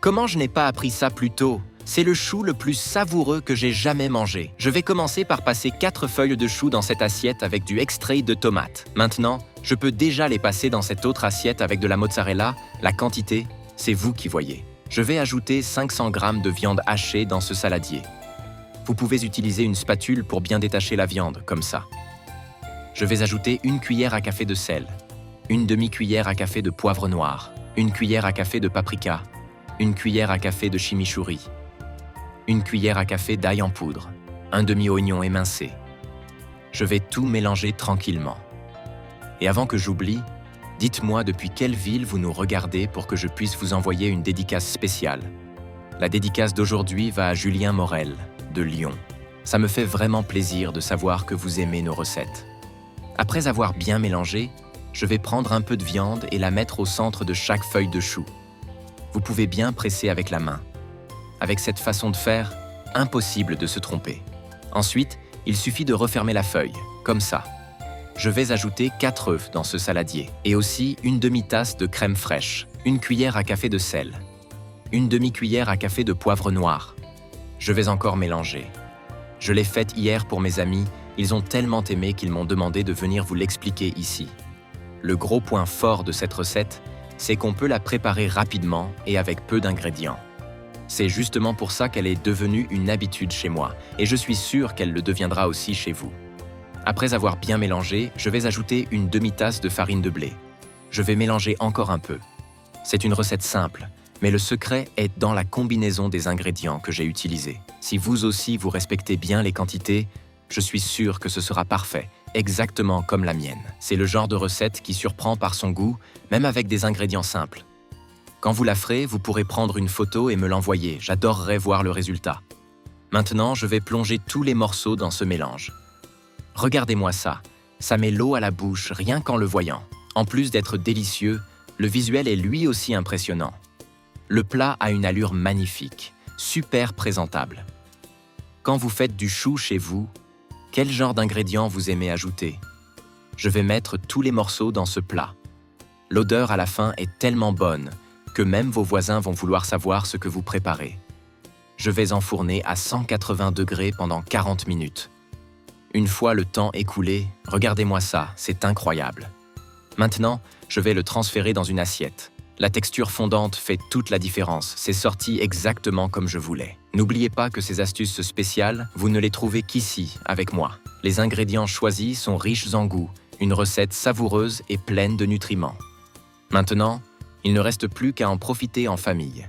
Comment je n'ai pas appris ça plus tôt? C'est le chou le plus savoureux que j'ai jamais mangé. Je vais commencer par passer 4 feuilles de chou dans cette assiette avec du extrait de tomate. Maintenant, je peux déjà les passer dans cette autre assiette avec de la mozzarella. La quantité, c'est vous qui voyez. Je vais ajouter 500 g de viande hachée dans ce saladier. Vous pouvez utiliser une spatule pour bien détacher la viande, comme ça. Je vais ajouter 1 cuillère à café de sel, 1 demi-cuillère à café de poivre noir, 1 cuillère à café de paprika, 1 cuillère à café de chimichurri, 1 cuillère à café d'ail en poudre, un demi-oignon émincé. Je vais tout mélanger tranquillement. Et avant que j'oublie, dites-moi depuis quelle ville vous nous regardez pour que je puisse vous envoyer une dédicace spéciale. La dédicace d'aujourd'hui va à Julien Morel, de Lyon. Ça me fait vraiment plaisir de savoir que vous aimez nos recettes. Après avoir bien mélangé, je vais prendre un peu de viande et la mettre au centre de chaque feuille de chou. Vous pouvez bien presser avec la main. Avec cette façon de faire, impossible de se tromper. Ensuite, il suffit de refermer la feuille, comme ça. Je vais ajouter 4 œufs dans ce saladier et aussi 1 demi-tasse de crème fraîche, 1 cuillère à café de sel, 1 demi-cuillère à café de poivre noir. Je vais encore mélanger. Je l'ai faite hier pour mes amis, ils ont tellement aimé qu'ils m'ont demandé de venir vous l'expliquer ici. Le gros point fort de cette recette, c'est qu'on peut la préparer rapidement et avec peu d'ingrédients. C'est justement pour ça qu'elle est devenue une habitude chez moi, et je suis sûr qu'elle le deviendra aussi chez vous. Après avoir bien mélangé, je vais ajouter 1 demi-tasse de farine de blé. Je vais mélanger encore un peu. C'est une recette simple, mais le secret est dans la combinaison des ingrédients que j'ai utilisés. Si vous aussi vous respectez bien les quantités, je suis sûr que ce sera parfait, exactement comme la mienne. C'est le genre de recette qui surprend par son goût, même avec des ingrédients simples. Quand vous la ferez, vous pourrez prendre une photo et me l'envoyer, j'adorerais voir le résultat. Maintenant, je vais plonger tous les morceaux dans ce mélange. Regardez-moi ça, ça met l'eau à la bouche rien qu'en le voyant. En plus d'être délicieux, le visuel est lui aussi impressionnant. Le plat a une allure magnifique, super présentable. Quand vous faites du chou chez vous, quel genre d'ingrédients vous aimez ajouter? Je vais mettre tous les morceaux dans ce plat. L'odeur à la fin est tellement bonne que même vos voisins vont vouloir savoir ce que vous préparez. Je vais enfourner à 180 degrés pendant 40 minutes. Une fois le temps écoulé, regardez-moi ça, c'est incroyable. Maintenant, je vais le transférer dans une assiette. La texture fondante fait toute la différence, c'est sorti exactement comme je voulais. N'oubliez pas que ces astuces spéciales, vous ne les trouvez qu'ici, avec moi. Les ingrédients choisis sont riches en goût, une recette savoureuse et pleine de nutriments. Maintenant, il ne reste plus qu'à en profiter en famille.